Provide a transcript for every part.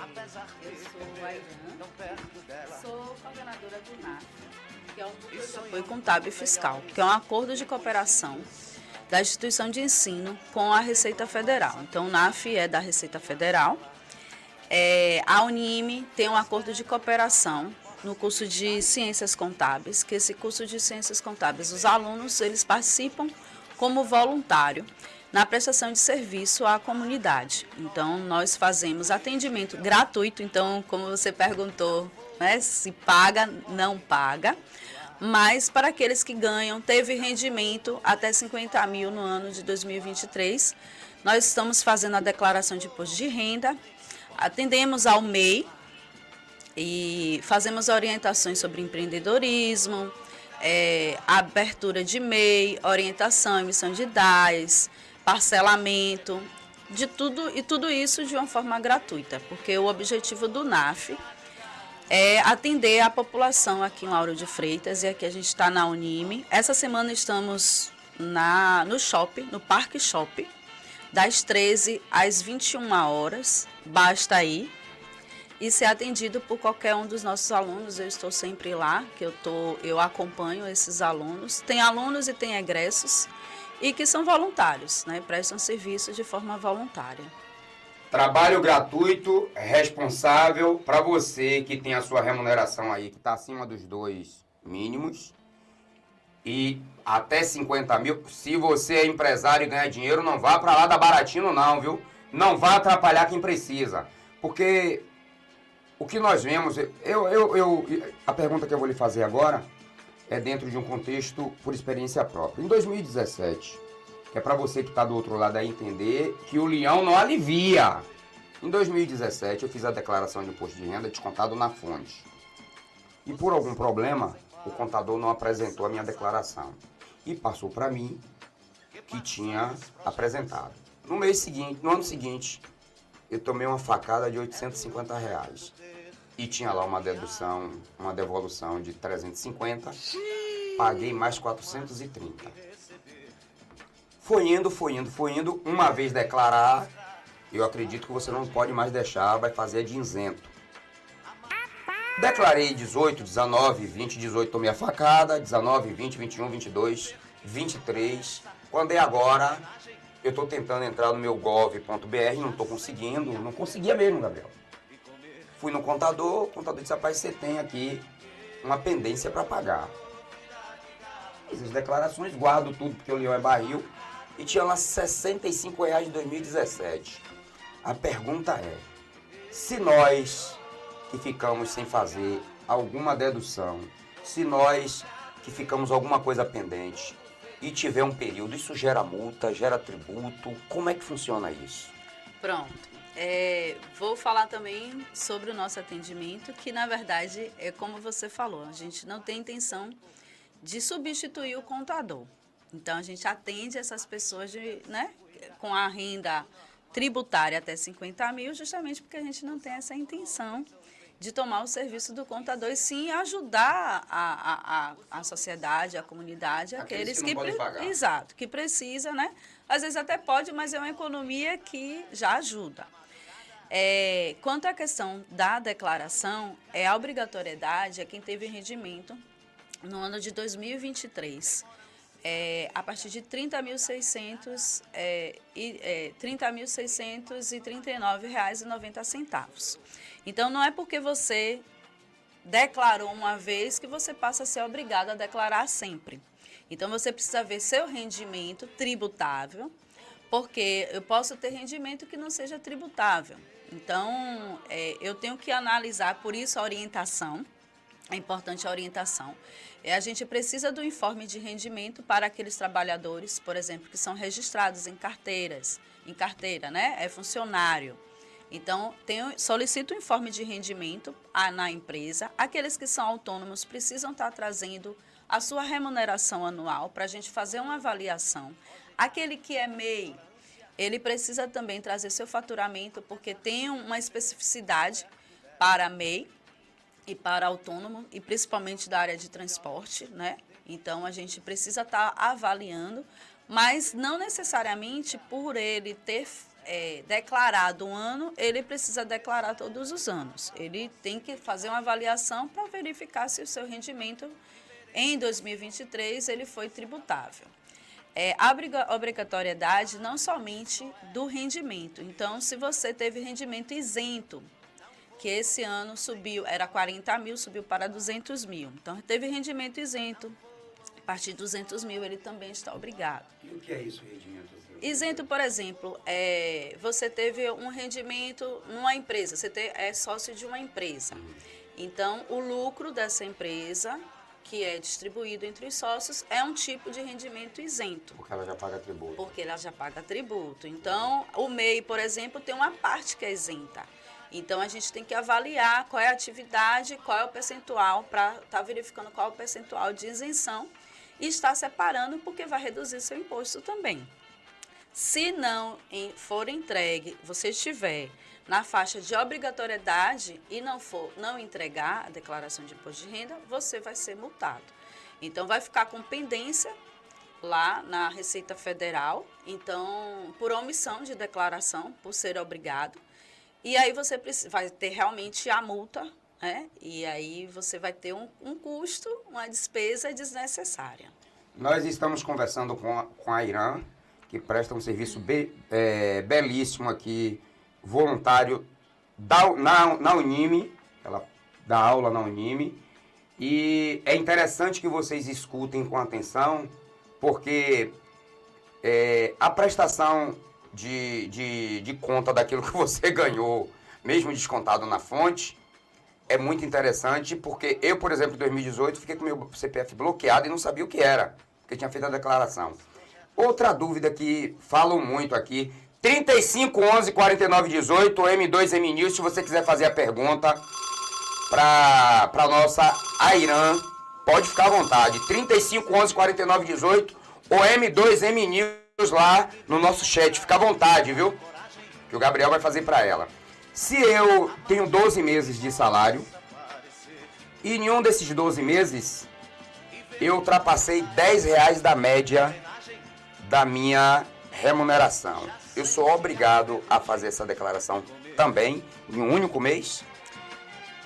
Eu sou Airã, sou coordenadora do NAF, que é um Núcleo de Apoio Contábil e Fiscal, que é um acordo de cooperação da instituição de ensino com a Receita Federal. Então, o NAF é da Receita Federal. A Unime tem um acordo de cooperação no curso de Ciências Contábeis, que esse curso de Ciências Contábeis, os alunos, eles participam como voluntário na prestação de serviço à comunidade. Então, nós fazemos atendimento gratuito, então, como você perguntou, né, se paga, não paga, mas para aqueles que ganham, teve rendimento até 50 mil no ano de 2023, nós estamos fazendo a declaração de imposto de renda, atendemos ao MEI e fazemos orientações sobre empreendedorismo, abertura de MEI, orientação, emissão de DAS, parcelamento, de tudo, e tudo isso de uma forma gratuita, porque o objetivo do NAF é atender a população aqui em Lauro de Freitas, e aqui a gente está na Unime. Essa semana estamos no shopping, no Parque Shopping, das 13 às 21 horas, basta ir e ser atendido por qualquer um dos nossos alunos. Eu estou sempre lá, eu acompanho esses alunos. Tem alunos e tem egressos, e que são voluntários, né? Prestam serviço de forma voluntária. Trabalho gratuito, responsável, para você que tem a sua remuneração aí, que está acima dos 2 mínimos, e até 50 mil. Se você é empresário e ganha dinheiro, não vá para lá da Baratino não, viu? Não vá atrapalhar quem precisa. Porque o que nós vemos, a pergunta que eu vou lhe fazer agora é dentro de um contexto por experiência própria. Em 2017, que é para você que está do outro lado aí entender que o leão não alivia. Em 2017, eu fiz a declaração de imposto de renda descontado na fonte. E por algum problema, o contador não apresentou a minha declaração. E passou para mim que tinha apresentado. No ano seguinte, eu tomei uma facada de R$ 850. E tinha lá uma devolução de 350, paguei mais 430. Foi indo. Uma vez declarar, eu acredito que você não pode mais deixar, vai fazer de isento. Declarei 18, 19, 20, 18, tomei a facada, 19, 20, 21, 22, 23. Quando é agora, eu estou tentando entrar no meu gov.br, não estou conseguindo, não conseguia mesmo, Gabriel. Fui no contador, o contador disse, rapaz, você tem aqui uma pendência para pagar. Fiz as declarações, guardo tudo, porque o leão é barril, e tinha lá R$ 65 de 2017. A pergunta é, se nós que ficamos sem fazer alguma dedução, se nós que ficamos alguma coisa pendente e tiver um período, isso gera multa, gera tributo, como é que funciona isso? Pronto. Vou falar também sobre o nosso atendimento, que na verdade é como você falou, a gente não tem intenção de substituir o contador. Então a gente atende essas pessoas com a renda tributária até 50 mil, justamente porque a gente não tem essa intenção de tomar o serviço do contador e sim ajudar a sociedade, a comunidade, aqueles que não podem pagar. Exato, que precisa, né? Às vezes até pode, mas é uma economia que já ajuda. Quanto à questão da declaração, a obrigatoriedade é quem teve rendimento no ano de 2023. A partir de R$ 30.639,90. Então, não é porque você declarou uma vez que você passa a ser obrigado a declarar sempre. Então, você precisa ver seu rendimento tributável, porque eu posso ter rendimento que não seja tributável. Então, eu tenho que analisar, por isso a orientação, é importante a orientação. A gente precisa do informe de rendimento para aqueles trabalhadores, por exemplo, que são registrados em carteira, né? É funcionário. Então, solicito o informe de rendimento na empresa. Aqueles que são autônomos precisam estar trazendo a sua remuneração anual para a gente fazer uma avaliação. Aquele que é MEI, ele precisa também trazer seu faturamento, porque tem uma especificidade para MEI e para autônomo, e principalmente da área de transporte, né? Então, a gente precisa estar avaliando, mas não necessariamente por ele ter declarado um ano, ele precisa declarar todos os anos. Ele tem que fazer uma avaliação para verificar se o seu rendimento em 2023 ele foi tributável. A obrigatoriedade não somente do rendimento. Então, se você teve rendimento isento, que esse ano subiu, era 40 mil, subiu para 200 mil. Então, teve rendimento isento. A partir de 200 mil, ele também está obrigado. E o que é isso, rendimento isento? Isento, por exemplo, você teve um rendimento numa empresa, você é sócio de uma empresa. Então, o lucro dessa empresa, que é distribuído entre os sócios, é um tipo de rendimento isento. Porque ela já paga tributo. Porque ela já paga tributo. Então, o MEI, por exemplo, tem uma parte que é isenta. Então, a gente tem que avaliar qual é a atividade, qual é o percentual, para estar verificando qual é o percentual de isenção e estar separando, porque vai reduzir seu imposto também. Se não for entregue, você estiver na faixa de obrigatoriedade e não entregar a declaração de imposto de renda, você vai ser multado. Então, vai ficar com pendência lá na Receita Federal, então, por omissão de declaração, por ser obrigado. E aí você vai ter realmente a multa, né? E aí você vai ter um custo, uma despesa desnecessária. Nós estamos conversando com a Irã, que presta um serviço belíssimo aqui, voluntário na Unime, ela dá aula na Unime, e é interessante que vocês escutem com atenção, porque a prestação de conta daquilo que você ganhou, mesmo descontado na fonte, é muito interessante, porque eu, por exemplo, em 2018, fiquei com meu CPF bloqueado e não sabia o que era, porque tinha feito a declaração. Outra dúvida que falam muito aqui, 35 11 49 18, M2M News, se você quiser fazer a pergunta para nossa Airã, pode ficar à vontade. 35 11 49 18 ou M2M News lá no nosso chat, fica à vontade, viu? Que o Gabriel vai fazer para ela. Se eu tenho 12 meses de salário e em um desses 12 meses eu ultrapassei R$10 da média da minha remuneração, eu sou obrigado a fazer essa declaração também em um único mês?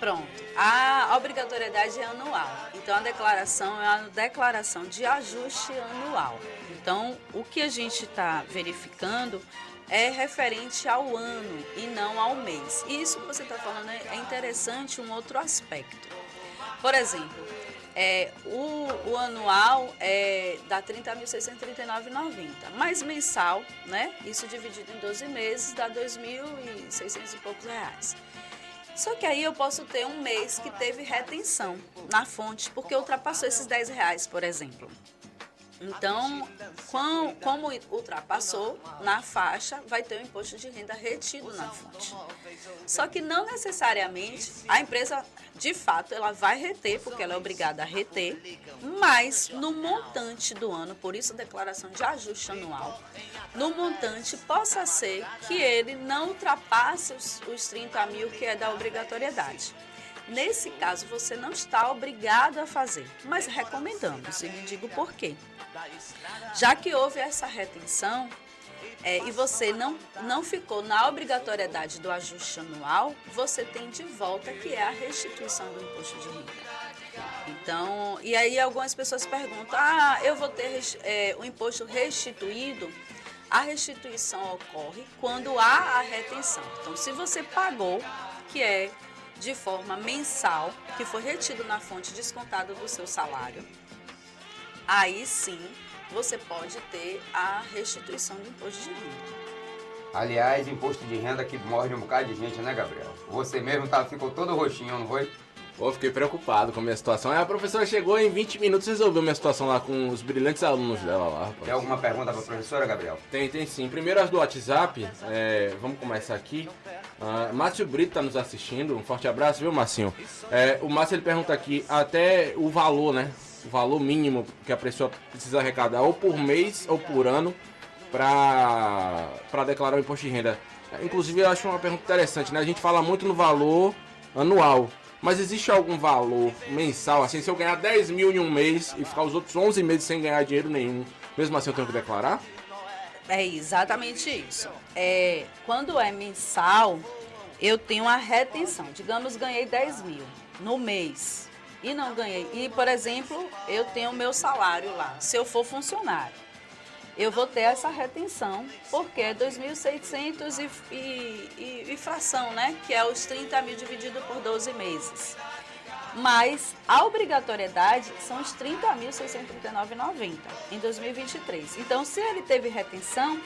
Pronto. A obrigatoriedade é anual. Então, a declaração é a declaração de ajuste anual. Então, o que a gente está verificando é referente ao ano e não ao mês. E isso que você está falando é interessante, um outro aspecto. Por exemplo, o anual dá R$ 30.639,90, mas mensal, né? Isso dividido em 12 meses dá R$ 2.600 e poucos reais. Só que aí eu posso ter um mês que teve retenção na fonte, porque ultrapassou esses R$10, por exemplo. Então, como ultrapassou na faixa, vai ter o imposto de renda retido na fonte. Só que não necessariamente a empresa, de fato, ela vai reter, porque ela é obrigada a reter, mas no montante do ano, por isso a declaração de ajuste anual, no montante possa ser que ele não ultrapasse os 30 mil que é da obrigatoriedade. Nesse caso, você não está obrigado a fazer, mas recomendamos, e lhe digo por quê. Já que houve essa retenção e você não ficou na obrigatoriedade do ajuste anual, você tem de volta que é a restituição do imposto de renda. Então, e aí algumas pessoas perguntam, eu vou ter o imposto restituído? A restituição ocorre quando há a retenção. Então, se você pagou, que é de forma mensal, que foi retido na fonte descontada do seu salário, aí sim você pode ter a restituição do imposto de renda. Aliás, imposto de renda que morde um bocado de gente, né, Gabriel? Você mesmo ficou todo roxinho, não foi? Pô, fiquei preocupado com a minha situação. Aí a professora chegou em 20 minutos e resolveu minha situação lá com os brilhantes alunos dela lá, rapaz. Tem alguma pergunta para a professora, Gabriel? Tem sim. Primeiro as do WhatsApp, vamos começar aqui. Márcio Brito está nos assistindo, um forte abraço, viu, Marcinho? O Márcio, ele pergunta aqui, até o valor, né? O valor mínimo que a pessoa precisa arrecadar, ou por mês ou por ano, para declarar o imposto de renda. Inclusive, eu acho uma pergunta interessante, né? A gente fala muito no valor anual, mas existe algum valor mensal, assim, se eu ganhar 10 mil em um mês e ficar os outros 11 meses sem ganhar dinheiro nenhum, mesmo assim eu tenho que declarar? É exatamente isso. Quando é mensal, eu tenho a retenção. Digamos, ganhei 10 mil no mês e não ganhei. E, por exemplo, eu tenho o meu salário lá. Se eu for funcionário, eu vou ter essa retenção, porque é 2.600 e fração, né? Que é os 30 mil dividido por 12 meses. Mas a obrigatoriedade são os 30.639,90 em 2023. Então, se ele teve retenção,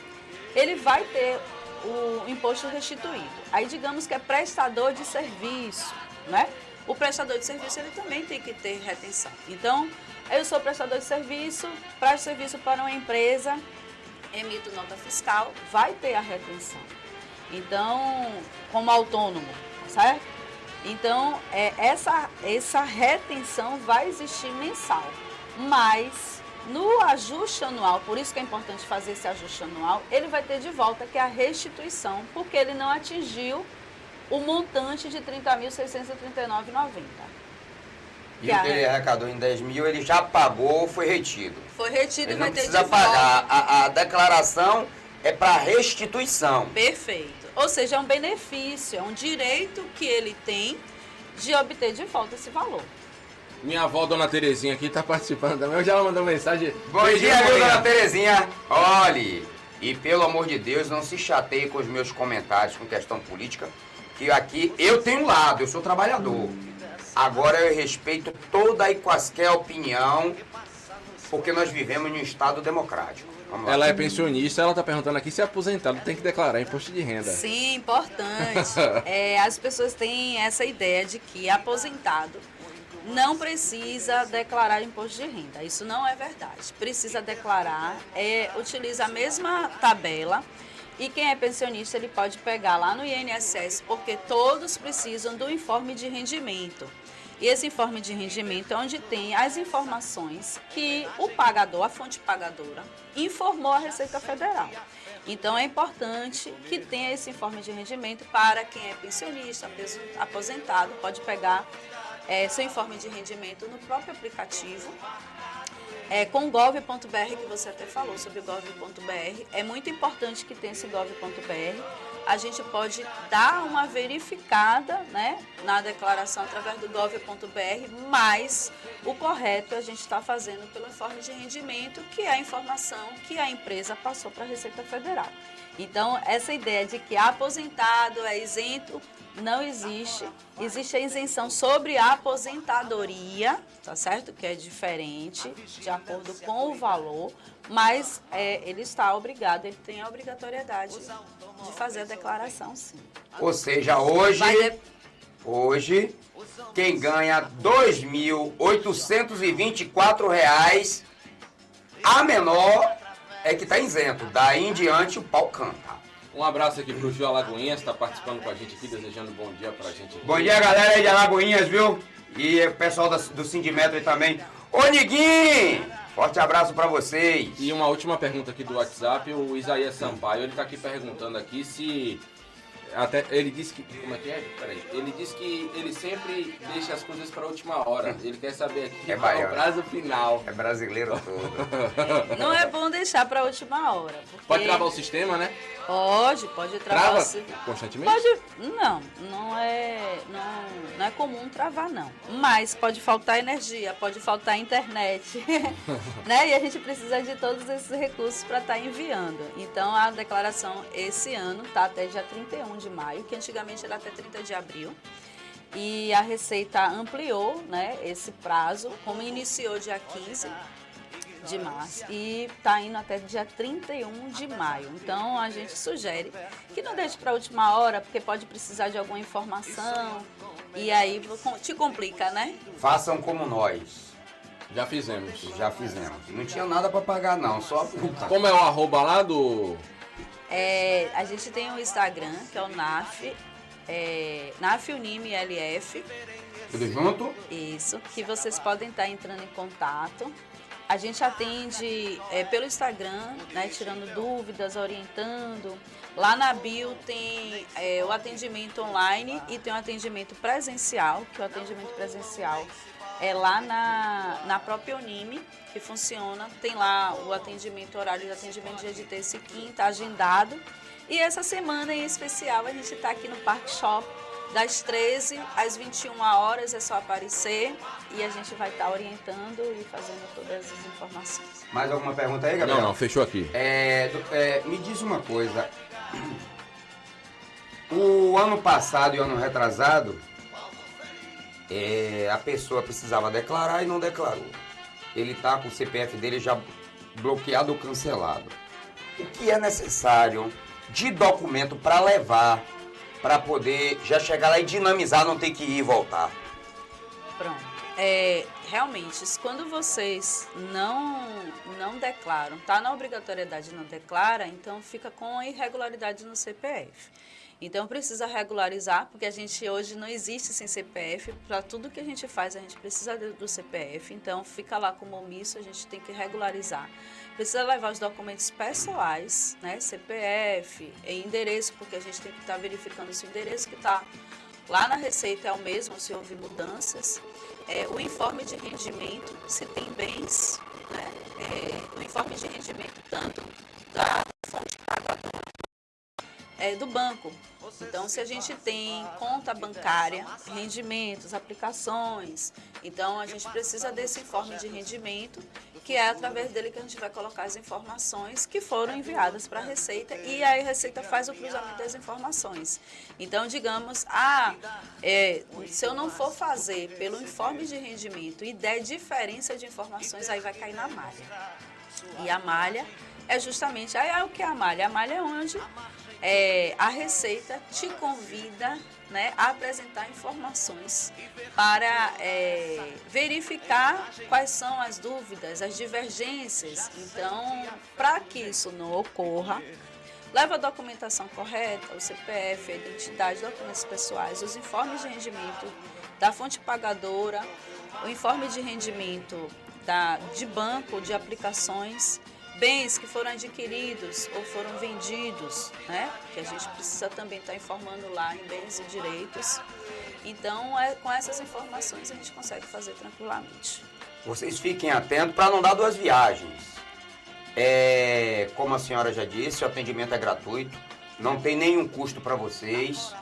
ele vai ter o imposto restituído. Aí, digamos que é prestador de serviço, né? O prestador de serviço, ele também tem que ter retenção. Então, eu sou prestador de serviço, presto serviço para uma empresa, emito nota fiscal, vai ter a retenção. Então, como autônomo, certo? Então, essa retenção vai existir mensal. Mas, no ajuste anual, por isso que é importante fazer esse ajuste anual, ele vai ter de volta, que é a restituição, porque ele não atingiu o montante de R$ 30.639,90. E o que ele arrecadou em 10 mil, ele já pagou, foi retido. Foi retido e vai ter de volta. Não precisa pagar. A declaração é para restituição. Perfeito. Ou seja, é um benefício, é um direito que ele tem de obter de volta esse valor. Minha avó, Dona Terezinha, aqui está participando também. Já ela mandou mensagem. Bom dia, viu, Dona Terezinha? Olhe, e pelo amor de Deus, não se chateie com os meus comentários com questão política, que aqui eu tenho um lado, eu sou trabalhador. Agora eu respeito toda e quaisquer opinião, porque nós vivemos em um Estado democrático. Ela é pensionista, ela está perguntando aqui se é aposentado, tem que declarar imposto de renda. Sim, importante. As pessoas têm essa ideia de que aposentado não precisa declarar imposto de renda. Isso não é verdade. Precisa declarar, utiliza a mesma tabela. E quem é pensionista, ele pode pegar lá no INSS, porque todos precisam do informe de rendimento. E esse informe de rendimento é onde tem as informações que o pagador, a fonte pagadora, informou à Receita Federal. Então, é importante que tenha esse informe de rendimento para quem é pensionista, aposentado, pode pegar seu informe de rendimento no próprio aplicativo. Com o gov.br, que você até falou sobre o gov.br, é muito importante que tenha esse gov.br. A gente pode dar uma verificada, né, na declaração através do gov.br, mas o correto a gente está fazendo pelo informe de rendimento, que é a informação que a empresa passou para a Receita Federal. Então, essa ideia de que aposentado é isento não existe. Existe a isenção sobre a aposentadoria, tá certo? Que é diferente, de acordo com o valor, mas ele está obrigado, ele tem a obrigatoriedade de fazer a declaração, sim. Ou seja, hoje quem ganha R$ 2.824, a menor é que está isento. Daí em diante o pau canta. Um abraço aqui pro Gil Alagoinhas, está participando com a gente aqui, desejando bom dia pra gente aqui. Bom dia, galera aí de Alagoinhas, viu? E o pessoal do Sindimetro também. Ô, Niguinho! Forte abraço pra vocês. E uma última pergunta aqui do WhatsApp, o Isaías Sampaio, ele tá aqui perguntando aqui se... Até ele disse que... Como é que é? Peraí. Ele disse que ele sempre deixa as coisas para a última hora. Ele quer saber aqui qual é o prazo final. É brasileiro todo. Não é bom deixar para a última hora. Pode travar o sistema, né? Pode travar. Trava constantemente? Não é comum travar, não. Mas pode faltar energia, pode faltar internet, né? E a gente precisa de todos esses recursos para estar enviando. Então, a declaração esse ano está até dia 31 de maio, que antigamente era até 30 de abril. E a Receita ampliou, né, esse prazo, como iniciou dia 15 de março e está indo até dia 31 de maio. Então, a gente sugere que não deixe para a última hora, porque pode precisar de alguma informação e aí te complica, né? Façam como nós. Já fizemos. Não tinha nada para pagar, não, só puta. Como é o arroba lá do... A gente tem o Instagram, que é o NAF, NAF Unime LF. Tudo junto? Isso, que vocês podem estar entrando em contato. A gente atende pelo Instagram, né, tirando dúvidas, orientando. Lá na bio tem o atendimento online e tem o atendimento presencial, que o atendimento presencial é lá na própria Unime, que funciona. Tem lá o horário de atendimento dia de terça e quinta, agendado. E essa semana em especial a gente está aqui no Parque Shop, das 13 às 21 horas, é só aparecer e a gente vai estar orientando e fazendo todas as informações. Mais alguma pergunta aí, Gabriel? Não, fechou aqui. Me diz uma coisa. O ano passado e o ano retrasado, a pessoa precisava declarar e não declarou. Ele está com o CPF dele já bloqueado ou cancelado. O que é necessário de documento para levar, para poder já chegar lá e dinamizar, não ter que ir e voltar? Pronto. Realmente, quando vocês não declaram, tá na obrigatoriedade não declara, então fica com irregularidade no CPF. Então precisa regularizar, porque a gente hoje não existe sem CPF, para tudo que a gente faz a gente precisa do CPF, então fica lá como omisso, a gente tem que regularizar. Precisa levar os documentos pessoais, né, CPF, endereço, porque a gente tem que estar verificando se o endereço que está lá na Receita é o mesmo, se houve mudanças. O informe de rendimento, se tem bens, né, o informe de rendimento tanto da fonte pagadora, do banco. Então, se a gente tem conta bancária, rendimentos, aplicações, então a gente precisa desse informe de rendimento, que é através dele que a gente vai colocar as informações que foram enviadas para a Receita e aí a Receita faz o cruzamento das informações. Então, digamos, se eu não for fazer pelo informe de rendimento e der diferença de informações, aí vai cair na malha. E a malha é justamente, o que é a malha? A malha é onde a Receita te convida, né, a apresentar informações para verificar quais são as dúvidas, as divergências. Então, para que isso não ocorra, leva a documentação correta, o CPF, a identidade, documentos pessoais, os informes de rendimento da fonte pagadora, o informe de rendimento de banco, de aplicações, bens que foram adquiridos ou foram vendidos, né? Que a gente precisa também estar informando lá em bens e direitos. Então, com essas informações a gente consegue fazer tranquilamente. Vocês fiquem atentos para não dar duas viagens. Como a senhora já disse, o atendimento é gratuito, não tem nenhum custo para vocês.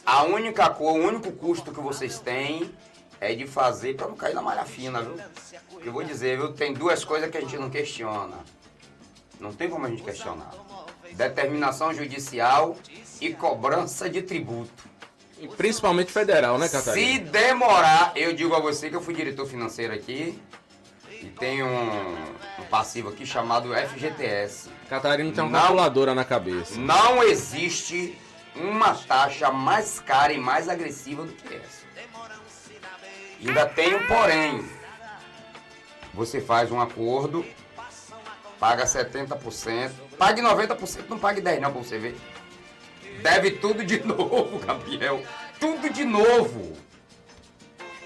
O único custo que vocês têm é de fazer para não cair na malha fina, viu? Eu vou dizer, viu? Tem duas coisas que a gente não questiona. Não tem como a gente questionar. Determinação judicial e cobrança de tributo. E principalmente federal, né, Catarina? Se demorar, eu digo a você que eu fui diretor financeiro aqui e tenho um passivo aqui chamado FGTS. Catarina tem uma calculadora na cabeça. Não existe uma taxa mais cara e mais agressiva do que essa. Ainda tem um porém. Você faz um acordo, paga 70%, pague 90%, não pague 10% não, pra você ver. Deve tudo de novo, Gabriel. Tudo de novo.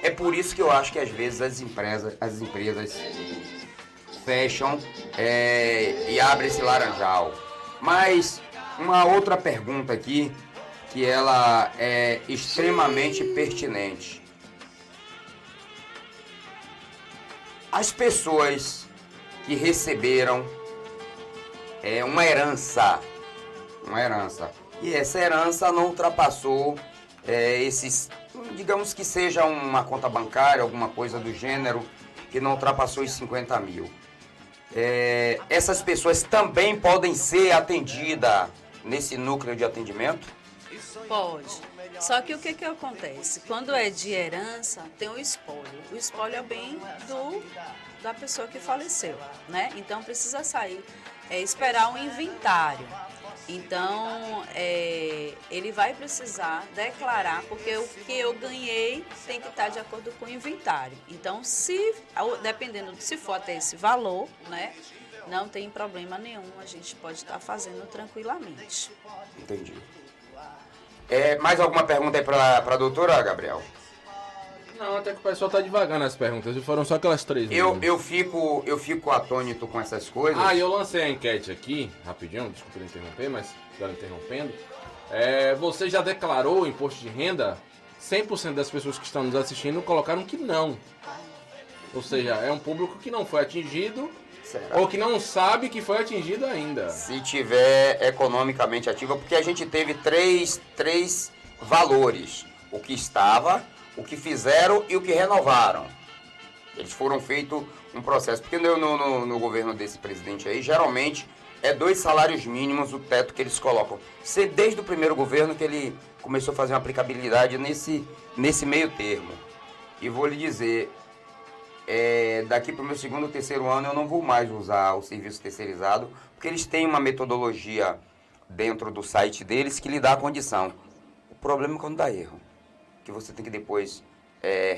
É por isso que eu acho que às vezes as empresas fecham e abrem esse laranjal. Mas uma outra pergunta aqui, que ela é extremamente pertinente. As pessoas que receberam uma herança, e essa herança não ultrapassou digamos que seja uma conta bancária, alguma coisa do gênero, que não ultrapassou os 50 mil. Essas pessoas também podem ser atendidas nesse núcleo de atendimento? Pode. Só que o que acontece? Quando é de herança, tem o espólio. O espólio é o bem da pessoa que faleceu, né? Então precisa sair, esperar um inventário. Então, ele vai precisar declarar, porque o que eu ganhei tem que estar de acordo com o inventário. Então, dependendo se for até esse valor, né, não tem problema nenhum, a gente pode estar fazendo tranquilamente. Entendi. Mais alguma pergunta aí para a doutora, Gabriel? Não, até que o pessoal tá devagar nas perguntas, e foram só aquelas três. Eu fico atônito com essas coisas. E eu lancei a enquete aqui, rapidinho, desculpa interromper, mas agora interrompendo. Você já declarou o imposto de renda? 100% das pessoas que estão nos assistindo colocaram que não. Ou seja, é um público que não foi atingido. Será? Ou que não sabe que foi atingido ainda. Se tiver economicamente ativa, porque a gente teve três valores. O que estava, o que fizeram e o que renovaram. Eles foram feito um processo. Porque no governo desse presidente aí, geralmente, é 2 salários mínimos o teto que eles colocam. Desde o primeiro governo que ele começou a fazer uma aplicabilidade nesse meio termo. E vou lhe dizer, daqui para o meu 2º ou 3º ano eu não vou mais usar o serviço terceirizado, porque eles têm uma metodologia dentro do site deles que lhe dá a condição. O problema é quando dá erro, que você tem que depois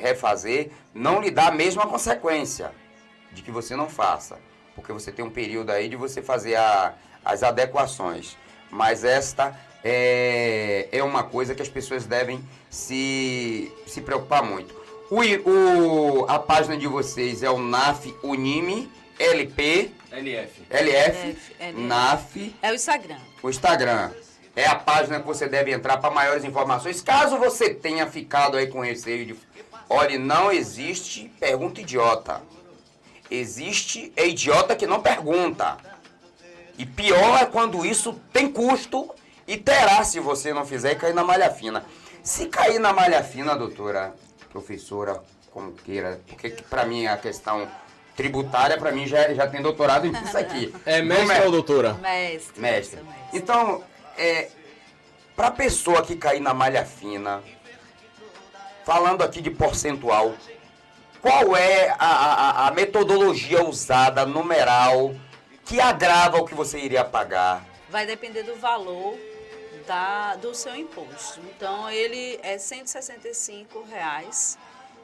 refazer, não lhe dá a mesma consequência de que você não faça, porque você tem um período aí de você fazer as adequações. Mas esta é uma coisa que as pessoas devem se preocupar muito. A página de vocês é o NAF Unime LP LF NAF. É o Instagram. O Instagram é a página que você deve entrar para maiores informações. Caso você tenha ficado aí com receio de... Olha, não existe pergunta idiota. Existe idiota que não pergunta. E pior é quando isso tem custo e terá se você não fizer e cair na malha fina. Se cair na malha fina, doutora, professora, como queira, porque para mim a questão tributária, para mim já tem doutorado nisso aqui. É mestre ou doutora? Mestre. Então, para a pessoa que cair na malha fina, falando aqui de percentual, qual é a metodologia usada, numeral, que agrava o que você iria pagar? Vai depender do valor do seu imposto. Então, ele é R$ 165,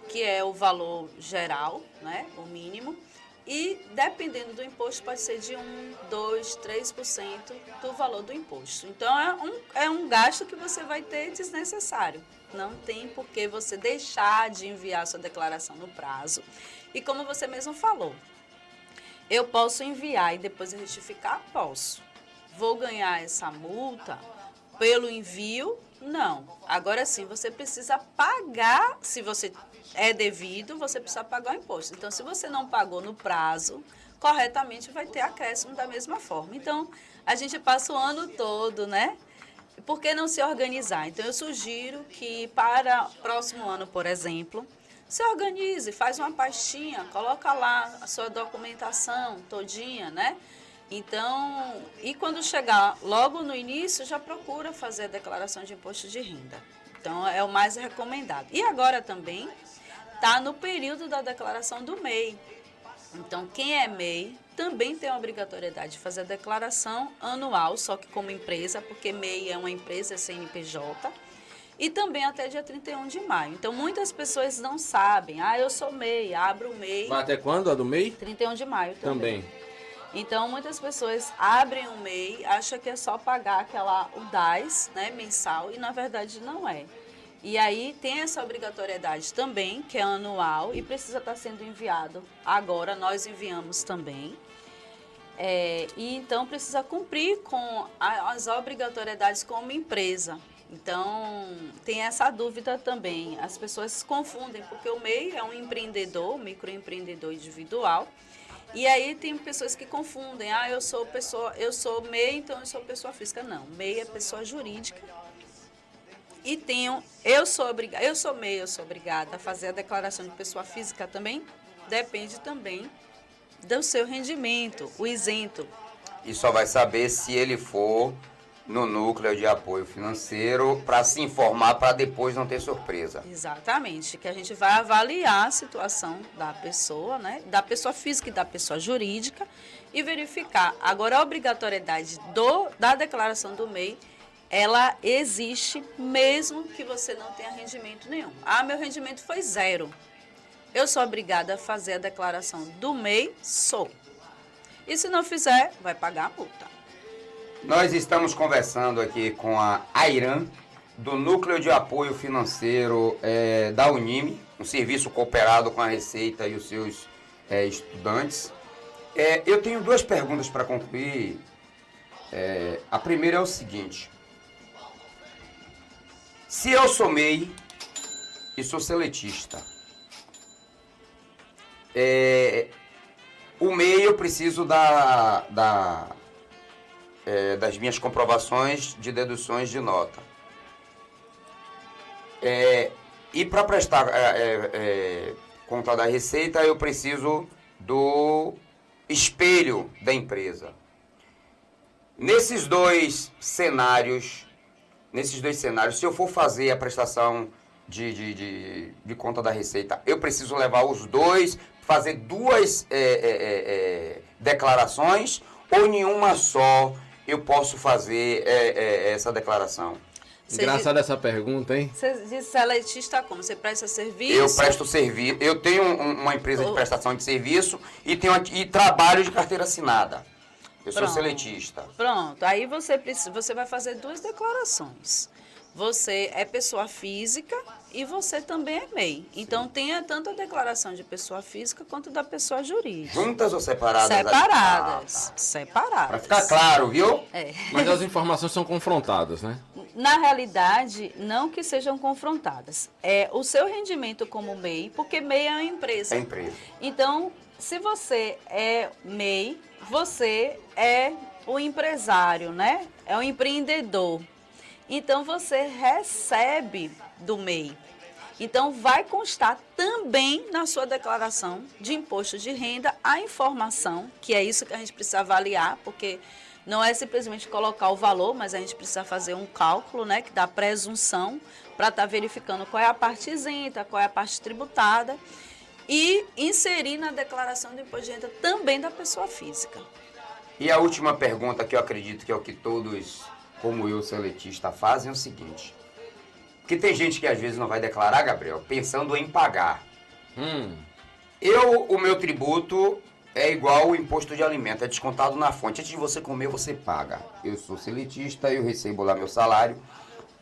que é o valor geral, né, o mínimo. E, dependendo do imposto, pode ser de 1%, 2%, 3% do valor do imposto. Então, é um gasto que você vai ter desnecessário. Não tem por que você deixar de enviar sua declaração no prazo. E como você mesmo falou, eu posso enviar e depois retificar? Posso. Vou ganhar essa multa pelo envio? Não. Agora sim, você precisa pagar, se você é devido, você precisa pagar o imposto. Então, se você não pagou no prazo, corretamente vai ter acréscimo da mesma forma. Então, a gente passa o ano todo, né? Por que não se organizar? Então, eu sugiro que para o próximo ano, por exemplo, se organize, faz uma pastinha, coloca lá a sua documentação todinha, né? Então, e quando chegar logo no início, já procura fazer a declaração de imposto de renda. Então, é o mais recomendado. E agora também está no período da declaração do MEI. Então, quem é MEI também tem a obrigatoriedade de fazer a declaração anual, só que como empresa, porque MEI é uma empresa, é CNPJ, e também até dia 31 de maio. Então, muitas pessoas não sabem. Eu sou MEI, abro o MEI. Mas até quando a do MEI? 31 de maio também. Então, muitas pessoas abrem o MEI, acham que é só pagar o DAS, né, mensal, e na verdade não é. E aí tem essa obrigatoriedade também, que é anual, e precisa estar sendo enviado. Agora, nós enviamos também. E então precisa cumprir com as obrigatoriedades como empresa. Então, tem essa dúvida também. As pessoas se confundem, porque o MEI é um empreendedor, microempreendedor individual. E aí tem pessoas que confundem. Eu sou MEI, então eu sou pessoa física. Não, MEI é pessoa jurídica. E eu sou MEI, eu sou obrigada a fazer a declaração de pessoa física também. Depende também do seu rendimento, o isento. E só vai saber se ele for no núcleo de apoio financeiro para se informar, para depois não ter surpresa. Exatamente, que a gente vai avaliar a situação da pessoa, né, da pessoa física e da pessoa jurídica e verificar. Agora, a obrigatoriedade da declaração do MEI, ela existe mesmo que você não tenha rendimento nenhum. Meu rendimento foi 0. Eu sou obrigada a fazer a declaração do MEI? Sou. E se não fizer, vai pagar a multa. Nós estamos conversando aqui com a Airan, do Núcleo de Apoio Financeiro da Unime, um serviço cooperado com a Receita e os seus estudantes. Eu tenho 2 perguntas para concluir. A primeira é o seguinte: se eu sou MEI e sou seletista. O MEI eu preciso das minhas comprovações de deduções de nota. E para prestar conta da receita, eu preciso do espelho da empresa. Nesses dois cenários, se eu for fazer a prestação de conta da receita, eu preciso levar os dois, fazer duas declarações, ou nenhuma só eu posso fazer essa declaração? Engraçada essa pergunta, hein? Você diz seletista como? Você presta serviço? Eu presto serviço. Eu tenho uma empresa de prestação de serviço e trabalho de carteira assinada. Eu sou seletista. Pronto. Aí você vai fazer duas declarações. Você é pessoa física e você também é MEI. Então, tenha tanto a declaração de pessoa física quanto da pessoa jurídica. Juntas ou separadas? Separadas. Separadas. Para ficar claro, viu? Mas as informações são confrontadas, né? Na realidade, não que sejam confrontadas. É o seu rendimento como MEI, porque MEI é uma empresa. É empresa. Então, se você é MEI, você é o empresário, né? É o empreendedor. Então, você recebe do MEI. Então, vai constar também na sua declaração de imposto de renda a informação, que é isso que a gente precisa avaliar, porque não é simplesmente colocar o valor, mas a gente precisa fazer um cálculo, né, que dá presunção, para estar verificando qual é a parte isenta, qual é a parte tributada, e inserir na declaração do imposto de renda também da pessoa física. E a última pergunta, que eu acredito que é o que todos, como eu, seletista, fazem, é o seguinte. Porque tem gente que às vezes não vai declarar, Gabriel, pensando em pagar. O meu tributo é igual o imposto de alimento, é descontado na fonte. Antes de você comer, você paga. Eu sou seletista, eu recebo lá meu salário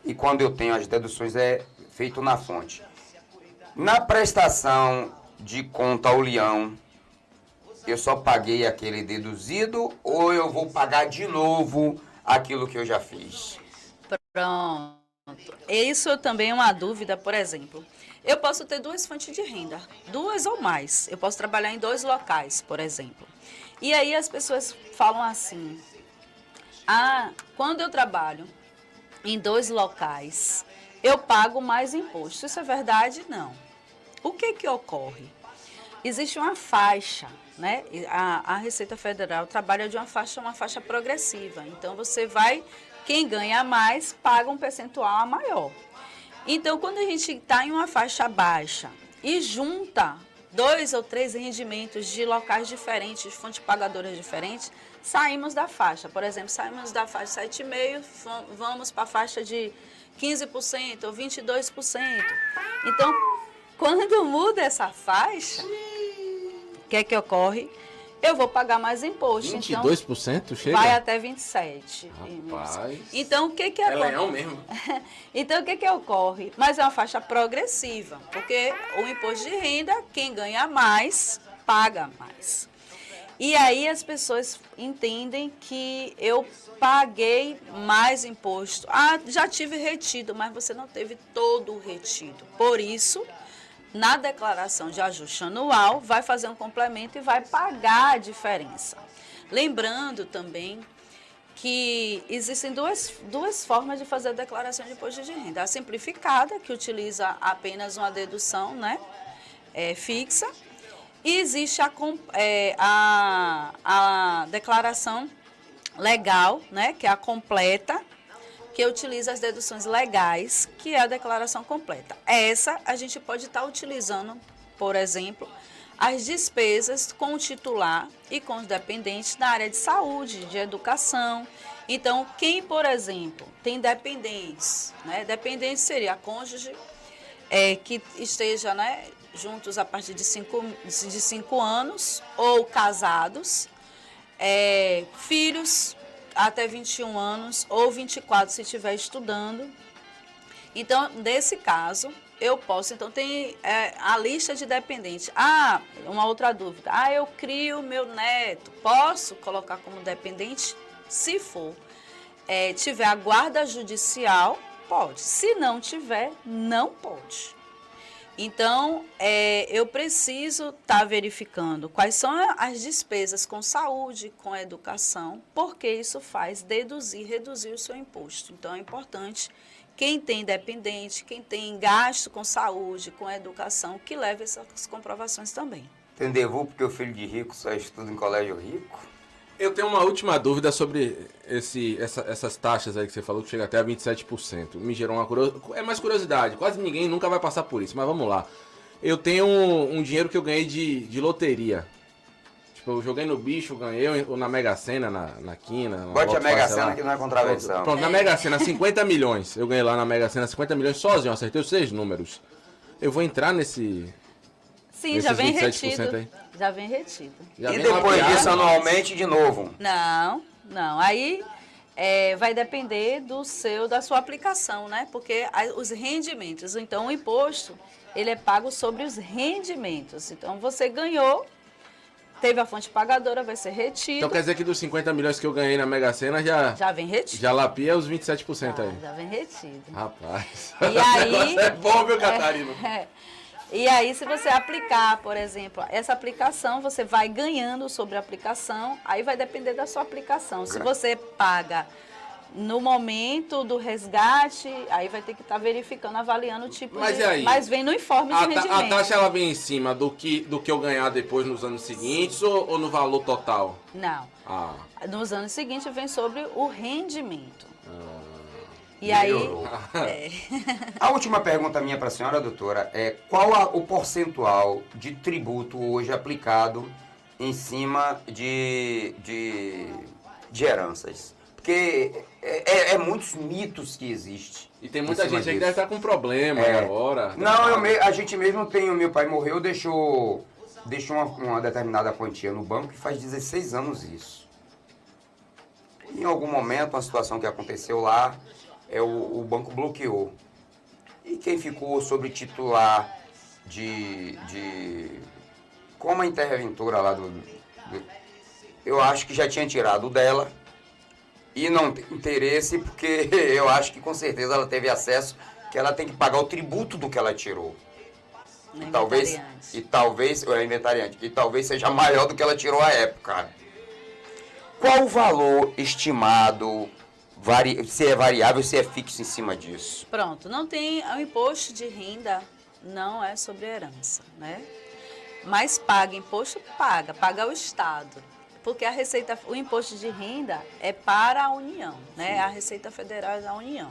e quando eu tenho as deduções é feito na fonte. Na prestação de conta ao leão, eu só paguei aquele deduzido ou eu vou pagar de novo aquilo que eu já fiz? Pronto. Isso também é uma dúvida, por exemplo. Eu posso ter duas fontes de renda, duas ou mais. Eu posso trabalhar em dois locais, por exemplo. E aí as pessoas falam assim, quando eu trabalho em dois locais, eu pago mais imposto. Isso é verdade? Não. O que ocorre? Existe uma faixa, né? A Receita Federal trabalha de uma faixa progressiva. Então, quem ganha mais, paga um percentual maior. Então, quando a gente está em uma faixa baixa e junta 2 ou 3 rendimentos de locais diferentes, de fontes pagadoras diferentes, saímos da faixa. Por exemplo, saímos da faixa 7,5%, vamos para a faixa de 15% ou 22%. Então, quando muda essa faixa, o que ocorre? Eu vou pagar mais imposto. 22% então, chega? Vai até 27%. Rapaz. Então, o que é leão mesmo. Então, o que ocorre? Mas é uma faixa progressiva, porque o imposto de renda, quem ganha mais, paga mais. E aí as pessoas entendem que eu paguei mais imposto. Já tive retido, mas você não teve todo o retido. Por isso, na declaração de ajuste anual, vai fazer um complemento e vai pagar a diferença. Lembrando também que existem duas formas de fazer a declaração de imposto de renda. A simplificada, que utiliza apenas uma dedução, né, fixa, e existe a declaração legal, né, que é a completa, que utiliza as deduções legais, que é a declaração completa. Essa a gente pode estar utilizando, por exemplo, as despesas com o titular e com os dependentes na área de saúde, de educação. Então, quem, por exemplo, tem dependentes, né? Dependente seria a cônjuge que esteja, né, juntos a partir de 5 anos ou casados, filhos até 21 anos ou 24 se estiver estudando. Então, nesse caso, eu posso. Então, tem a lista de dependentes. Uma outra dúvida. Eu crio meu neto. Posso colocar como dependente? Se for, tiver a guarda judicial, pode. Se não tiver, não pode. Então, eu preciso estar verificando quais são as despesas com saúde, com educação, porque isso faz reduzir o seu imposto. Então, é importante quem tem dependente, quem tem gasto com saúde, com educação, que leve essas comprovações também. Entendeu? Porque o filho de rico só estuda em colégio rico? Eu tenho uma última dúvida sobre essas taxas aí que você falou, que chega até a 27%. Me gerou uma curiosidade. É mais curiosidade, quase ninguém nunca vai passar por isso, mas vamos lá. Eu tenho um dinheiro que eu ganhei de loteria. Tipo, eu joguei no bicho, ganhei, ou na Mega Sena, na quina. Bote a Mega Sena que não é contravenção. Pronto, na Mega Sena, 50 milhões. Eu ganhei lá na Mega Sena 50 milhões sozinho, acertei os 6 números. Eu vou entrar nesse... Sim, já vem retido. Aí. Já vem retido. Já vem depois disso, anualmente, de novo? Não. Aí vai depender da sua aplicação, né? Porque os rendimentos, então o imposto, ele é pago sobre os rendimentos. Então você ganhou, teve a fonte pagadora, vai ser retido. Então quer dizer que dos 50 milhões que eu ganhei na Mega Sena já vem retido. Já lapia os 27% aí. Já vem retido. Rapaz. E aí, é bom, viu, Catarina? E aí, se você aplicar, por exemplo, essa aplicação, você vai ganhando sobre a aplicação, aí vai depender da sua aplicação. Se você paga no momento do resgate, aí vai ter que estar verificando, avaliando o tipo Mas e aí? Mas vem no informe de rendimento. A taxa ela vem em cima do que eu ganhar depois nos anos seguintes ou no valor total? Não. Nos anos seguintes vem sobre o rendimento. E melhorou. Aí... A última pergunta minha para a senhora, doutora, é qual o percentual de tributo hoje aplicado em cima de heranças? Porque é muitos mitos que existem. E tem muita gente aí que deve estar com problema agora. Não, a gente mesmo tem, o meu pai morreu, deixou uma determinada quantia no banco e faz 16 anos isso. Em algum momento, uma situação que aconteceu lá, o banco bloqueou. E quem ficou sobre titular como a interventora lá eu acho que já tinha tirado o dela e não tem interesse, porque eu acho que com certeza ela teve acesso, que ela tem que pagar o tributo do que ela tirou. E talvez seja maior do que ela tirou à época. Qual o valor estimado? Se é variável, se é fixo em cima disso? Pronto, não tem... O imposto de renda não é sobre herança, né? Mas paga imposto, paga o Estado. Porque o imposto de renda é para a União, né? Sim. A Receita Federal é da União.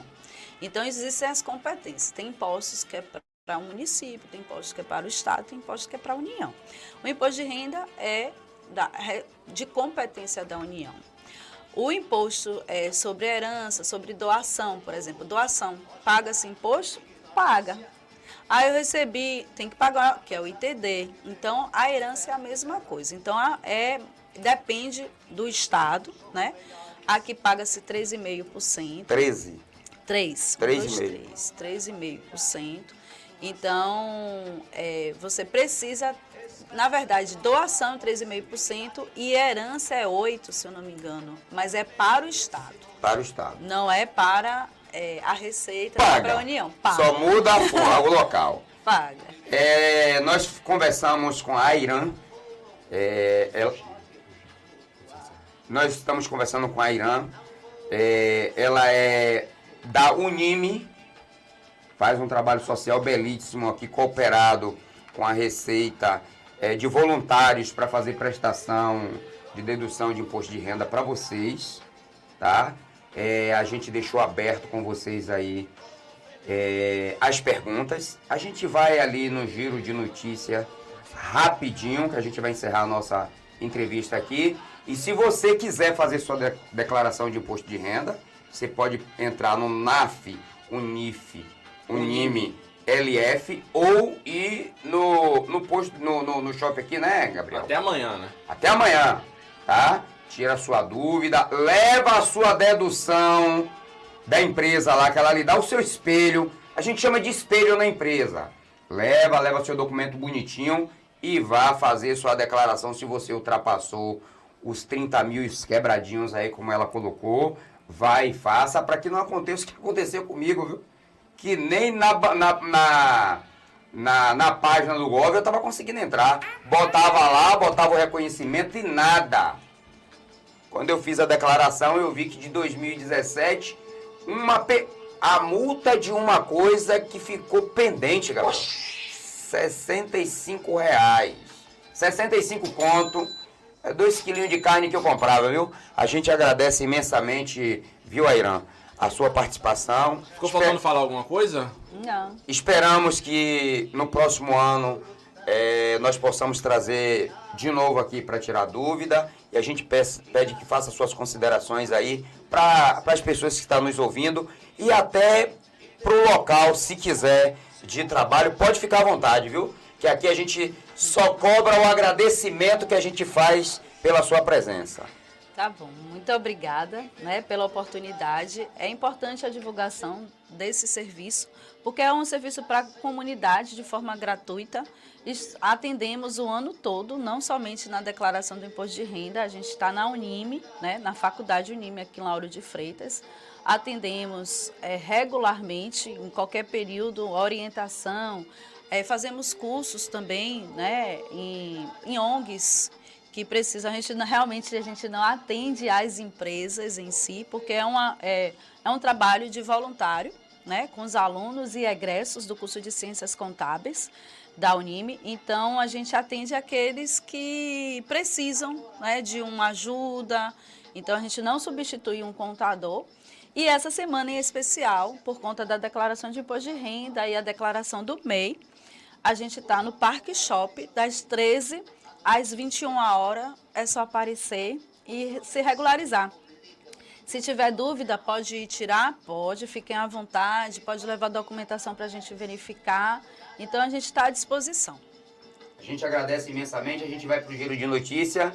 Então, existem as competências. Tem impostos que é para o município, tem impostos que é para o Estado, tem impostos que é para a União. O imposto de renda é de competência da União. O imposto sobre herança, sobre doação, por exemplo. Doação, paga-se imposto? Paga. Aí eu recebi, tem que pagar, que é o ITD. Então, a herança é a mesma coisa. Então, depende do Estado, né? Aqui paga-se 3,5%. 13? 3,5%. Então, você precisa... Na verdade, doação é 3,5% e herança é 8%, se eu não me engano. Mas é para o Estado. Para o Estado. Não é para a Receita, paga. Para a União. Paga. Só muda o local. Paga. Nós conversamos com a Irã. Nós estamos conversando com a Irã. Ela é da Unime. Faz um trabalho social belíssimo aqui, cooperado com a Receita, de voluntários para fazer prestação de dedução de imposto de renda para vocês, tá? A gente deixou aberto com vocês aí as perguntas. A gente vai ali no giro de notícia rapidinho, que a gente vai encerrar a nossa entrevista aqui. E se você quiser fazer sua declaração de imposto de renda, você pode entrar no NAF, UNIF, Unime, LF ou ir no posto, no shopping aqui, né, Gabriel? Até amanhã, né? Até amanhã, tá? Tira a sua dúvida, leva a sua dedução da empresa lá, que ela lhe dá o seu espelho. A gente chama de espelho na empresa. Leva seu documento bonitinho e vá fazer sua declaração se você ultrapassou os 30 mil quebradinhos aí, como ela colocou. Vai e faça, para que não aconteça o que aconteceu comigo, viu? Que nem na página do Gov, eu estava conseguindo entrar. Botava lá, botava o reconhecimento e nada. Quando eu fiz a declaração, eu vi que de 2017, a multa de uma coisa que ficou pendente, galera. R$65. 65 conto. É 2 quilinhos de carne que eu comprava, viu? A gente agradece imensamente, viu, Airan, a sua participação. Ficou faltando falar alguma coisa? Não. Esperamos que no próximo ano nós possamos trazer de novo aqui para tirar dúvida. E a gente pede que faça suas considerações aí para as pessoas que estão nos ouvindo e até para o local, se quiser, de trabalho, pode ficar à vontade, viu? Que aqui a gente só cobra o agradecimento que a gente faz pela sua presença. Tá bom, muito obrigada, né, pela oportunidade. É importante a divulgação desse serviço, porque é um serviço para a comunidade de forma gratuita. Atendemos o ano todo, não somente na declaração do imposto de renda. A gente está na Unime, né, na faculdade Unime aqui em Lauro de Freitas. Atendemos regularmente, em qualquer período, orientação. Fazemos cursos também, né, em ONGs que precisam. Realmente a gente não atende às empresas em si, porque é um trabalho de voluntário, né, com os alunos e egressos do curso de Ciências Contábeis da Unime. Então, a gente atende aqueles que precisam, né, de uma ajuda. Então, a gente não substitui um contador. E essa semana em especial, por conta da declaração de imposto de renda e a declaração do MEI, a gente está no Parque Shop, das 13 às 21 horas. É só aparecer e se regularizar. Se tiver dúvida, pode tirar? Pode, fiquem à vontade, pode levar a documentação para a gente verificar. Então, a gente está à disposição. A gente agradece imensamente, a gente vai para o Giro de Notícia.